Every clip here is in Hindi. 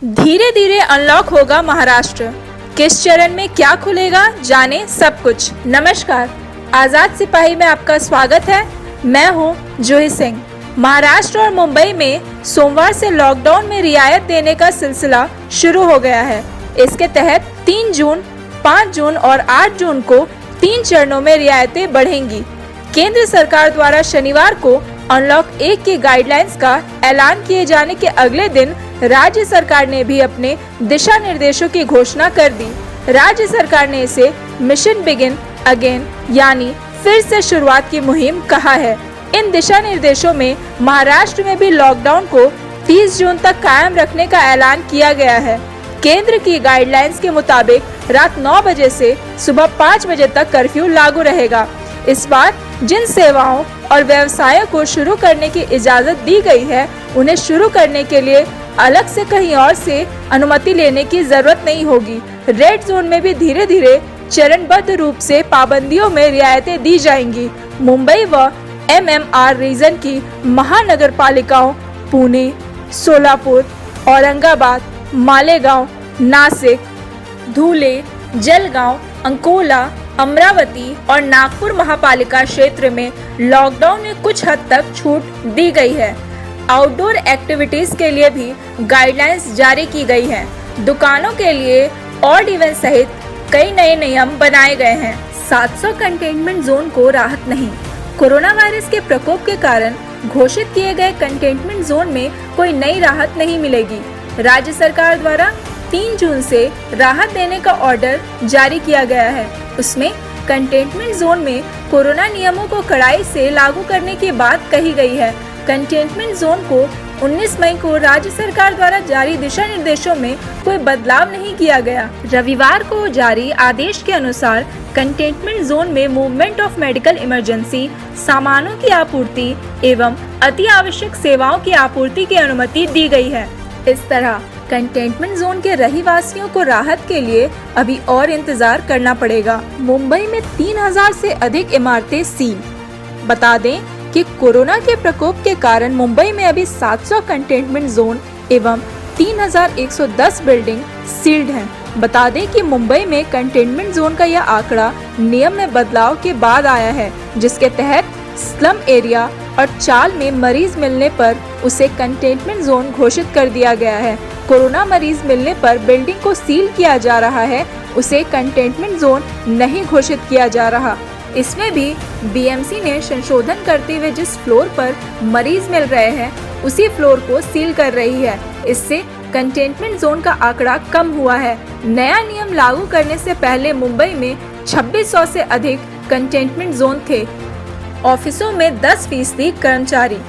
धीरे धीरे अनलॉक होगा महाराष्ट्र। किस चरण में क्या खुलेगा, जाने सब कुछ। नमस्कार, आजाद सिपाही में आपका स्वागत है। मैं हूं जूही सिंह। महाराष्ट्र और मुंबई में सोमवार से लॉकडाउन में रियायत देने का सिलसिला शुरू हो गया है। इसके तहत 3 जून, 5 जून और 8 जून को 3 चरणों में रियायतें बढ़ेंगी। केंद्र सरकार द्वारा शनिवार को अनलॉक 1 की गाइडलाइंस का ऐलान किए जाने के अगले दिन राज्य सरकार ने भी अपने दिशा निर्देशों की घोषणा कर दी। राज्य सरकार ने इसे मिशन बिगिन अगेन यानी फिर से शुरुआत की मुहिम कहा है। इन दिशा निर्देशों में महाराष्ट्र में भी लॉकडाउन को 30 जून तक कायम रखने का ऐलान किया गया है। केंद्र की गाइडलाइंस के मुताबिक रात 9 बजे से सुबह 5 बजे तक कर्फ्यू लागू रहेगा। इस बार जिन सेवाओं और व्यवसायों को शुरू करने की इजाजत दी गई है, उन्हें शुरू करने के लिए अलग से कहीं और से अनुमति लेने की जरूरत नहीं होगी। रेड जोन में भी धीरे धीरे चरणबद्ध रूप से पाबंदियों में रियायतें दी जाएंगी। मुंबई व MMR रीजन की महानगर पालिकाओं पुणे, सोलापुर, औरंगाबाद, मालेगांव, नासिक, धुले, जलगांव, अंकोला, अमरावती और नागपुर महापालिका क्षेत्र में लॉकडाउन में कुछ हद तक छूट दी गई है। आउटडोर एक्टिविटीज के लिए भी गाइडलाइंस जारी की गई है। दुकानों के लिए ऑड इवन सहित कई नए नियम बनाए गए हैं। 700 कंटेनमेंट जोन को राहत नहीं। कोरोना वायरस के प्रकोप के कारण घोषित किए गए कंटेनमेंट जोन में कोई नई राहत नहीं मिलेगी। राज्य सरकार द्वारा 3 जून से राहत देने का ऑर्डर जारी किया गया है। उसमें कंटेनमेंट जोन में कोरोना नियमों को कड़ाई से लागू करने की बात कही गई है। कंटेनमेंट जोन को 19 मई को राज्य सरकार द्वारा जारी दिशा निर्देशों में कोई बदलाव नहीं किया गया। रविवार को जारी आदेश के अनुसार कंटेनमेंट जोन में मूवमेंट ऑफ मेडिकल इमरजेंसी, सामानों की आपूर्ति एवं अति आवश्यक सेवाओं की आपूर्ति की अनुमति दी गई है। इस तरह कंटेनमेंट जोन के रहीवासियों को राहत के लिए अभी और इंतजार करना पड़ेगा। मुंबई में 3000 से अधिक इमारतें सील। बता दें कि कोरोना के प्रकोप के कारण मुंबई में अभी 700 कंटेनमेंट जोन एवं 3110 बिल्डिंग सील्ड हैं। बता दें कि मुंबई में कंटेनमेंट जोन का यह आंकड़ा नियम में बदलाव के बाद आया है, जिसके तहत स्लम एरिया और चाल में मरीज मिलने पर उसे कंटेनमेंट जोन घोषित कर दिया गया है। कोरोना मरीज मिलने पर बिल्डिंग को सील किया जा रहा है, उसे कंटेनमेंट जोन नहीं घोषित किया जा रहा। इसमें भी BMC ने संशोधन करते हुए जिस फ्लोर पर मरीज मिल रहे हैं, उसी फ्लोर को सील कर रही है। इससे कंटेनमेंट जोन का आंकड़ा कम हुआ है। नया नियम लागू करने से पहले मुंबई में 2600 से अधिक कंटेनमेंट जोन थे। ऑफिसों में 10% कर्मचारी।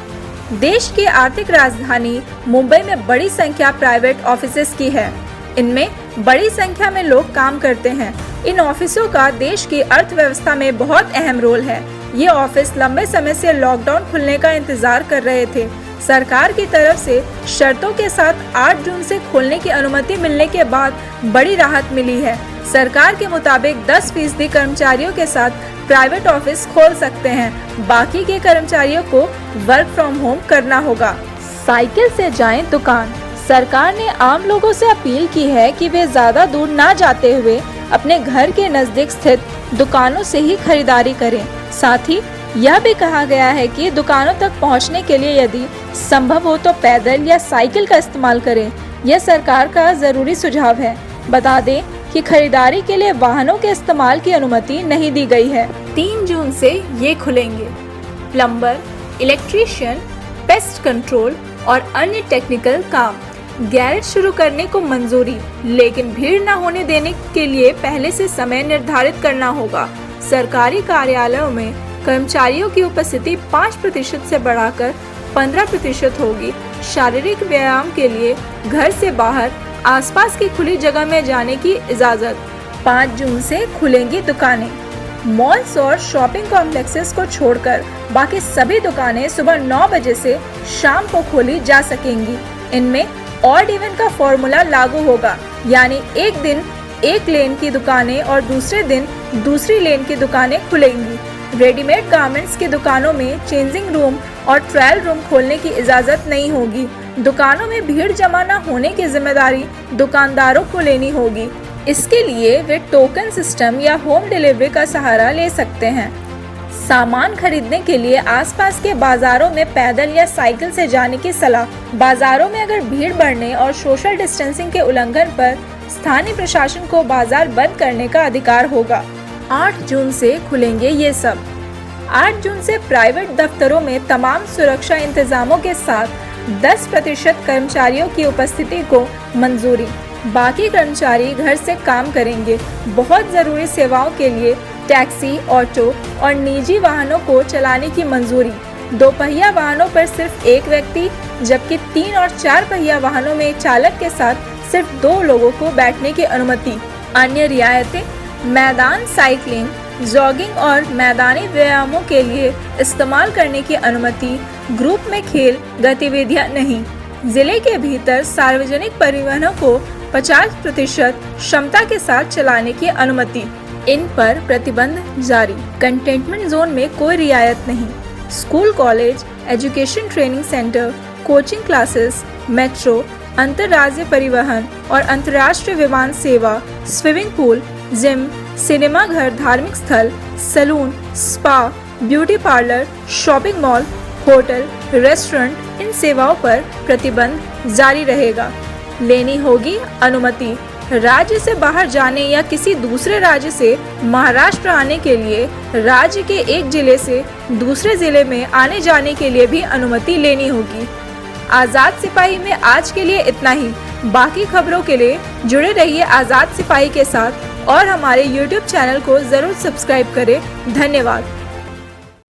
देश की आर्थिक राजधानी मुंबई में बड़ी संख्या प्राइवेट ऑफिसेज की है। इनमें बड़ी संख्या में लोग काम करते हैं। इन ऑफिसों का देश की अर्थव्यवस्था में बहुत अहम रोल है। ये ऑफिस लंबे समय से लॉकडाउन खुलने का इंतजार कर रहे थे। सरकार की तरफ से शर्तों के साथ 8 जून से खोलने की अनुमति मिलने के बाद बड़ी राहत मिली है। सरकार के मुताबिक 10% कर्मचारियों के साथ प्राइवेट ऑफिस खोल सकते हैं। बाकी के कर्मचारियों को वर्क फ्रॉम होम करना होगा। साइकिल से जाएं दुकान। सरकार ने आम लोगों से अपील की है कि वे ज्यादा दूर ना जाते हुए अपने घर के नजदीक स्थित दुकानों से ही खरीदारी करें। साथ ही यह भी कहा गया है कि दुकानों तक पहुंचने के लिए यदि संभव हो तो पैदल या साइकिल का इस्तेमाल करें। यह सरकार का जरूरी सुझाव है। बता दें कि खरीदारी के लिए वाहनों के इस्तेमाल की अनुमति नहीं दी गई है। 3 जून से ये खुलेंगे। प्लम्बर, इलेक्ट्रीशियन, पेस्ट कंट्रोल और अन्य टेक्निकल काम। गैरेज शुरू करने को मंजूरी, लेकिन भीड़ न होने देने के लिए पहले से समय निर्धारित करना होगा। सरकारी कार्यालयों में कर्मचारियों की उपस्थिति 5% से बढ़ाकर 15% होगी। शारीरिक व्यायाम के लिए घर से बाहर आसपास की खुली जगह में जाने की इजाजत। 5 जून से खुलेंगी दुकानें। मॉल्स और शॉपिंग कॉम्प्लेक्सेस को छोड़कर बाकी सभी दुकानें सुबह 9 बजे से शाम को खोली जा सकेंगी। इनमें ऑड इवन का फॉर्मूला लागू होगा, यानी एक दिन एक लेन की दुकानें और दूसरे दिन दूसरी लेन की दुकानें खुलेंगी। रेडीमेड गारमेंट्स की दुकानों में चेंजिंग रूम और ट्रायल रूम खोलने की इजाजत नहीं होगी। दुकानों में भीड़ जमा न होने की जिम्मेदारी दुकानदारों को लेनी होगी। इसके लिए वे टोकन सिस्टम या होम डिलीवरी का सहारा ले सकते हैं। सामान खरीदने के लिए आसपास के बाजारों में पैदल या साइकिल से जाने की सलाह। बाजारों में अगर भीड़ बढ़ने और सोशल डिस्टेंसिंग के उल्लंघन पर स्थानीय प्रशासन को बाजार बंद करने का अधिकार होगा। 8 जून से खुलेंगे ये सब। 8 जून से प्राइवेट दफ्तरों में तमाम सुरक्षा इंतजामों के साथ 10% कर्मचारियों की उपस्थिति को मंजूरी। बाकी कर्मचारी घर से काम करेंगे। बहुत ज़रूरी सेवाओं के लिए टैक्सी, ऑटो और निजी वाहनों को चलाने की मंजूरी। 2 पहिया वाहनों पर सिर्फ 1 व्यक्ति, जबकि 3 और 4 पहिया वाहनों में चालक के साथ सिर्फ 2 लोगों को बैठने की अनुमति। अन्य रियायतें: मैदान साइकिलिंग, जॉगिंग और मैदानी व्यायामों के लिए इस्तेमाल करने की अनुमति। ग्रुप में खेल गतिविधियां नहीं। जिले के भीतर सार्वजनिक परिवहनों को 50% क्षमता के साथ चलाने की अनुमति। इन पर प्रतिबंध जारी। कंटेनमेंट जोन में कोई रियायत नहीं। School, college, education training centre, coaching classes, metro, अंतर्राज्यीय परिवहन और अंतर्राष्ट्रीय विमान सेवा, स्विमिंग पूल, जिम, सिनेमा घर, धार्मिक स्थल, salon, spa, beauty parlour, shopping mall, hotel, restaurant, इन सेवाओं पर प्रतिबंध जारी रहेगा। लेनी होगी अनुमति। राज्य से बाहर जाने या किसी दूसरे राज्य से महाराष्ट्र आने के लिए राज्य के एक जिले से दूसरे जिले में आने जाने के लिए भी अनुमति लेनी होगी। आज़ाद सिपाही में आज के लिए इतना ही। बाकी खबरों के लिए जुड़े रहिए आज़ाद सिपाही के साथ और हमारे YouTube चैनल को ज़रूर सब्सक्राइब करें। धन्यवाद।